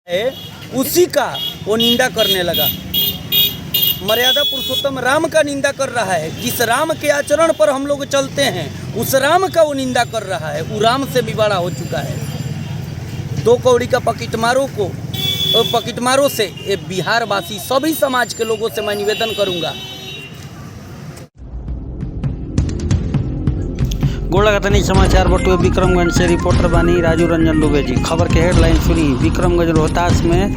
उसी का वो निंदा करने लगा। मर्यादा पुरुषोत्तम राम का निंदा कर रहा है। जिस राम के आचरण पर हम लोग चलते हैं उस राम का वो निंदा कर रहा है। वो राम से भी बड़ा हो चुका है। 2 कौड़ी का पकिटमारों से ये बिहार वासी सभी समाज के लोगों से मैं निवेदन करूंगा। गोलागतनी समाचार बटुए विक्रमगंज से रिपोर्टर बानी राजू रंजन दुबे जी। खबर के हेडलाइन सुनी। विक्रमगंज रोहतास में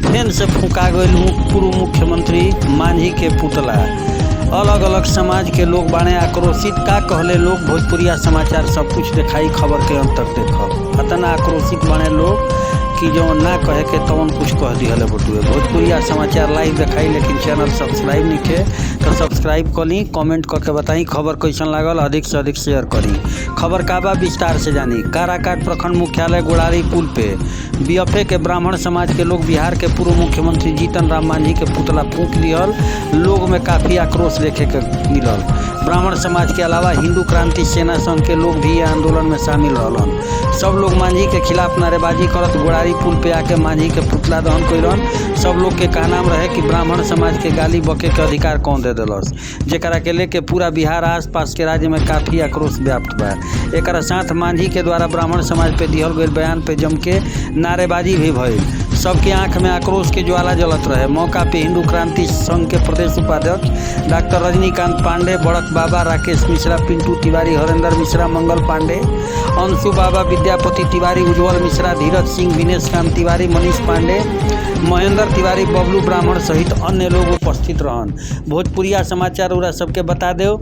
फेन से फूका गई पूर्व मुख्यमंत्री मांझी के पुतला। अलग अलग समाज के लोग बाने आक्रोशित। का कहले लोग भोजपुरिया समाचार सब कुछ दिखाई। खबर के अंत तक देखो। इतना आक्रोशित बने लोग कि जो ना कहे के तवन कुछ कह दी हले बटुए। भोजपुरिया समाचार लाइव दिखाई लेकिन चैनल सब्सक्राइब नहीं के तो सब्सक्राइब करी। कमेंट करके बताई खबर कैसन लागल। अधिक से अधिक शेयर करी। खबर का बा विस्तार से जानी। काराकाट प्रखंड मुख्यालय गोड़ारी पुल पे बीएफए के ब्राह्मण समाज के लोग बिहार के पूर्व मुख्यमंत्री जीतन राम मांझी के पुतला फूंक दिहल। लोग में काफ़ी आक्रोश देखे के मिलल। ब्राह्मण समाज के अलावा हिंदू क्रांति सेना संघ के लोग भी आंदोलन में शामिल रहलन। सब लोग मांझी के खिलाफ नारेबाजी करत गोड़ारी पुल पे आके मांझी के पुतला दहन कैलन। सब लोग के कहनाम रहे कि ब्राह्मण समाज के गाली बके के अधिकार कौन दे दिलस, जेकरा के लेके पूरा बिहार आसपास के राज्य में काफ़ी आक्रोश व्याप्त बा। एक साथ मांझी के द्वारा ब्राह्मण समाज पे दिहल गए बयान पे जम के नारेबाजी भी भइल। सबके आंख में आक्रोश के ज्वाला जलत रहे। मौका पे हिंदू क्रांति संघ के प्रदेश उपाध्यक्ष डॉक्टर रजनीकांत पांडे, बड़क बाबा राकेश मिश्रा, पिंटू तिवारी, हरेंद्र मिश्रा, मंगल पांडे, अंशु बाबा, विद्यापति तिवारी, उज्जवल मिश्रा, धीरज सिंह, विनेश कांत तिवारी, मनीष पांडे, महेंद्र तिवारी, बबलू ब्राह्मण सहित अन्य लोग उपस्थित रहन। भोजपुरिया समाचार उरा सबके बता दो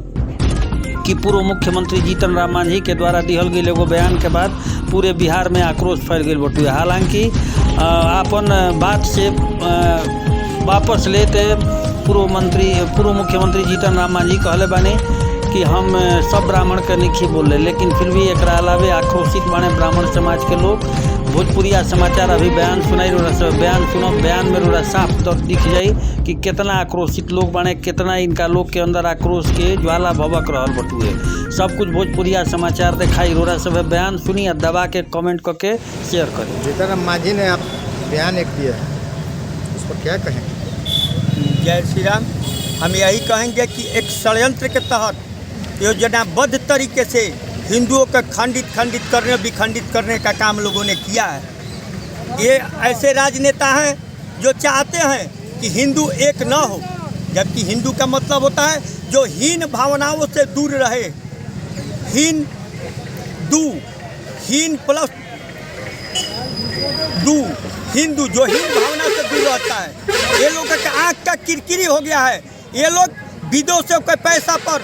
कि पूर्व मुख्यमंत्री जीतन राम मांझी के द्वारा दिहल गई एगो बयान के बाद पूरे बिहार में आक्रोश फैल गई बटुए। हालांकि अपन बात से वापस लेते पूर्व मुख्यमंत्री जीतन राम मांझी कहले बानी कि हम सब ब्राह्मण के नहीं बोले, लेकिन फिर भी एक अलावे आक्रोशित बने ब्राह्मण समाज के लोग। भोजपुरिया समाचार अभी बयान सुनाई बयान सुनो। बयान में रोड़ा साफ तौर दिख जाई कि कितना आक्रोशित लोग बने, कितना इनका लोग के अंदर आक्रोश के ज्वाला भभक रहल बटुए। सब कुछ भोजपुरिया समाचार दिखाई। रोड़ा सब बयान सुनी और दबा के कमेंट करके शेयर करें। जीतन राम मांझी ने आप बयान एक दिया है, उस पर क्या कहें? जय श्री राम। हम यही कहेंगे कि एक षड्यंत्र के तहत योजनाबद्ध तरीके से हिंदुओं को खंडित करने, विखंडित करने का काम लोगों ने किया है। ये ऐसे राजनेता हैं जो चाहते हैं कि हिंदू एक न हो, जबकि हिंदू का मतलब होता है जो हीन भावनाओं से दूर रहे। हीन प्लस हिंदू जो हीन भावना से दूर रहता है। ये लोगों का आँख का किरकिरी हो गया है। ये लोग विदेशों के पैसा पर,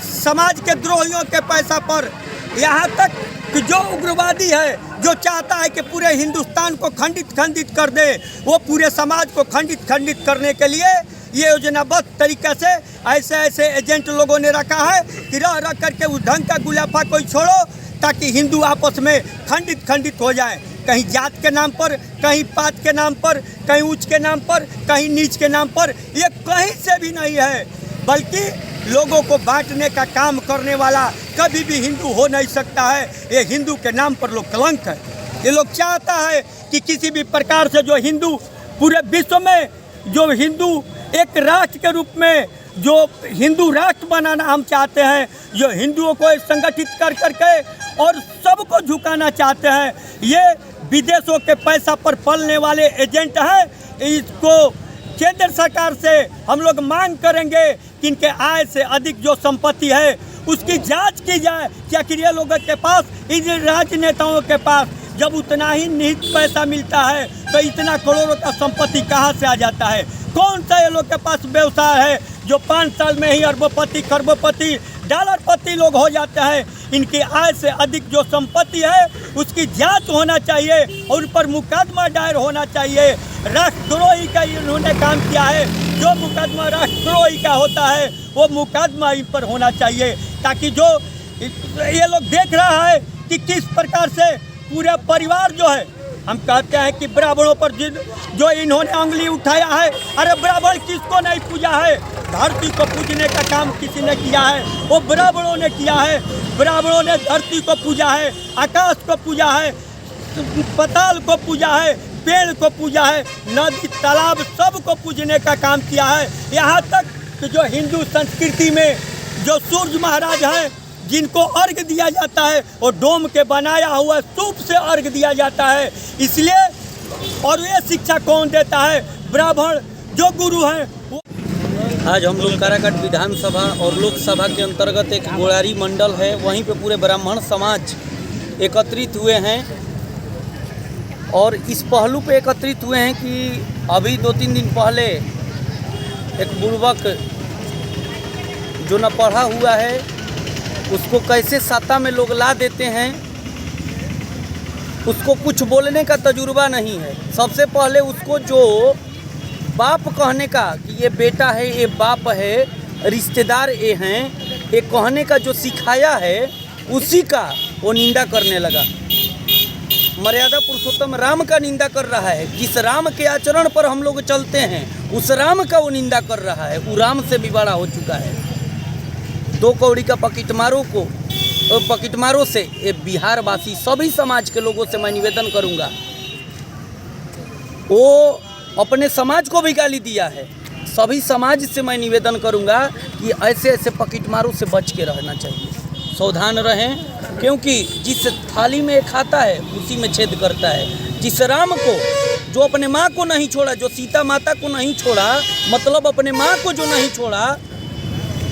समाज के द्रोहियों के पैसा पर, यहाँ तक कि जो उग्रवादी है जो चाहता है कि पूरे हिंदुस्तान को खंडित कर दे, वो पूरे समाज को खंडित करने के लिए ये योजनाबद्ध तरीके से ऐसे एजेंट लोगों ने रखा है कि रह करके उस ढंग का गुलाफा कोई छोड़ो ताकि हिंदू आपस में खंडित हो जाए। कहीं जात के नाम पर, कहीं पात के नाम पर, कहीं ऊंच के नाम पर, कहीं नीच के नाम पर। ये कहीं से भी नहीं है, बल्कि लोगों को बांटने का काम करने वाला कभी भी हिंदू हो नहीं सकता है। ये हिंदू के नाम पर लोग कलंक है। ये लोग चाहता है कि किसी भी प्रकार से जो हिंदू पूरे विश्व में, जो हिंदू एक राष्ट्र के रूप में, जो हिंदू राष्ट्र बनाना हम चाहते हैं, जो हिंदुओं को संगठित कर करके और सबको झुकाना चाहते हैं, ये विदेशों के पैसा पर पलने वाले एजेंट हैं। इसको केंद्र सरकार से हम लोग मांग करेंगे कि इनके आय से अधिक जो संपत्ति है उसकी जांच की जाए कि आखिर ये लोगों के पास, इन राजनेताओं के पास जब उतना ही निहित पैसा मिलता है तो इतना करोड़ों का संपत्ति कहाँ से आ जाता है? कौन सा ये लोग के पास व्यवसाय है जो 5 साल में ही अरबोपति, खरबोपति, डॉलरपति लोग हो जाते हैं? इनकी आय से अधिक जो संपत्ति है उसकी जांच होना चाहिए और उन पर मुकदमा दायर होना चाहिए। राष्ट्रद्रोही का इन्होंने काम किया है। जो मुकदमा राष्ट्रद्रोही का होता है वो मुकदमा इन पर होना चाहिए, ताकि जो ये लोग देख रहा है कि किस प्रकार से पूरा परिवार जो है, हम कहते हैं कि ब्राह्मणों पर जो इन्होंने उंगली उठाया है, अरे ब्राह्मण किसको नहीं पूजा है? धरती को पूजने का काम किसी ने किया है, वो ब्राह्मणों ने किया है। ब्राह्मणों ने धरती को पूजा है, आकाश को पूजा है, पताल को पूजा है, पेड़ को पूजा है, नदी तालाब सबको पूजने का काम किया है। यहाँ तक कि जो हिंदू संस्कृति में जो सूर्य महाराज हैं जिनको अर्घ दिया जाता है और डोम के बनाया हुआ सूप से अर्घ दिया जाता है। इसलिए और ये शिक्षा कौन देता है? ब्राह्मण जो गुरु हैं। आज हम लोग काराकाट विधानसभा और लोकसभा के अंतर्गत एक गोड़ारी मंडल है, वहीं पे पूरे ब्राह्मण समाज एकत्रित हुए हैं और इस पहलू पे एकत्रित हुए हैं कि अभी 2-3 दिन पहले एक बुड़बक जो न पढ़ा हुआ है उसको कैसे साता में लोग ला देते हैं, उसको कुछ बोलने का तजुर्बा नहीं है। सबसे पहले उसको जो बाप कहने का कि ये बेटा है, ये बाप है, रिश्तेदार ये हैं, ये कहने का जो सिखाया है उसी का वो निंदा करने लगा। मर्यादा पुरुषोत्तम राम का निंदा कर रहा है। जिस राम के आचरण पर हम लोग चलते हैं उस राम का वो निंदा कर रहा है। वो राम से भी बड़ा हो चुका है। 2 कौड़ी का पकिटमारों से ये बिहारवासी सभी समाज के लोगों से मैं निवेदन करूंगा, वो अपने समाज को भी गाली दिया है। सभी समाज से मैं निवेदन करूंगा कि ऐसे ऐसे पकिटमारों से बच के रहना चाहिए, सावधान रहें, क्योंकि जिस थाली में खाता है उसी में छेद करता है। जिस राम को जो अपने माँ को नहीं छोड़ा, जो सीता माता को नहीं छोड़ा, मतलब अपने माँ को जो नहीं छोड़ा,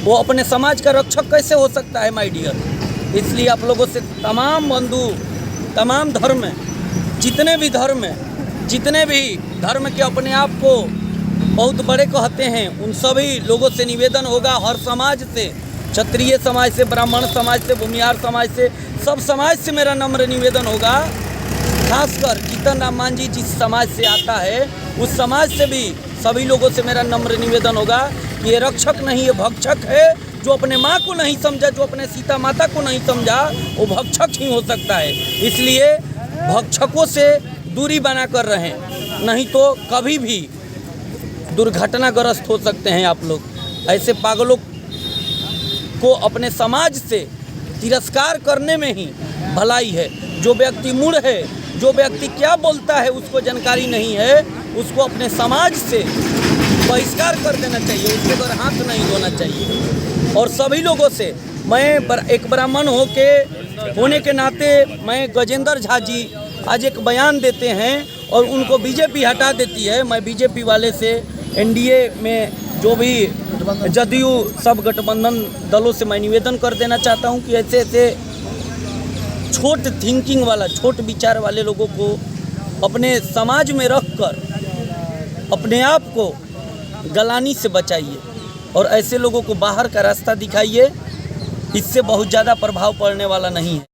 वो अपने समाज का रक्षक कैसे हो सकता है माय डियर। इसलिए आप लोगों से तमाम बंधु, तमाम धर्म, जितने भी धर्म के अपने आप को बहुत बड़े कहते हैं, उन सभी लोगों से निवेदन होगा, हर समाज से, क्षत्रिय समाज से, ब्राह्मण समाज से, भूमिहार समाज से, सब समाज से मेरा नम्र निवेदन होगा। खासकर जीतन राम मांझी जिस समाज से आता है उस समाज से भी सभी लोगों से मेरा नम्र निवेदन होगा कि ये रक्षक नहीं, ये भक्षक है। जो अपने माँ को नहीं समझा, जो अपने सीता माता को नहीं समझा, वो भक्षक ही हो सकता है। इसलिए भक्षकों से दूरी बना कर रहें, नहीं तो कभी भी दुर्घटनाग्रस्त हो सकते हैं आप लोग। ऐसे पागलों को अपने समाज से तिरस्कार करने में ही भलाई है। जो व्यक्ति मूढ़ है, जो व्यक्ति क्या बोलता है उसको जानकारी नहीं है, उसको अपने समाज से बहिष्कार कर देना चाहिए, उसके ऊपर हाथ नहीं धोना चाहिए। और सभी लोगों से मैं एक ब्राह्मण होने के नाते मैं गजेंद्र झा जी आज एक बयान देते हैं और उनको बीजेपी हटा देती है। मैं बीजेपी वाले से, एनडीए में जो भी जदयू सब गठबंधन दलों से मैं निवेदन कर देना चाहता हूं कि ऐसे ऐसे छोट थिंकिंग वाला, छोट विचार वाले लोगों को अपने समाज में रखकर अपने आप को गलानी से बचाइए और ऐसे लोगों को बाहर का रास्ता दिखाइए। इससे बहुत ज़्यादा प्रभाव पड़ने वाला नहीं है।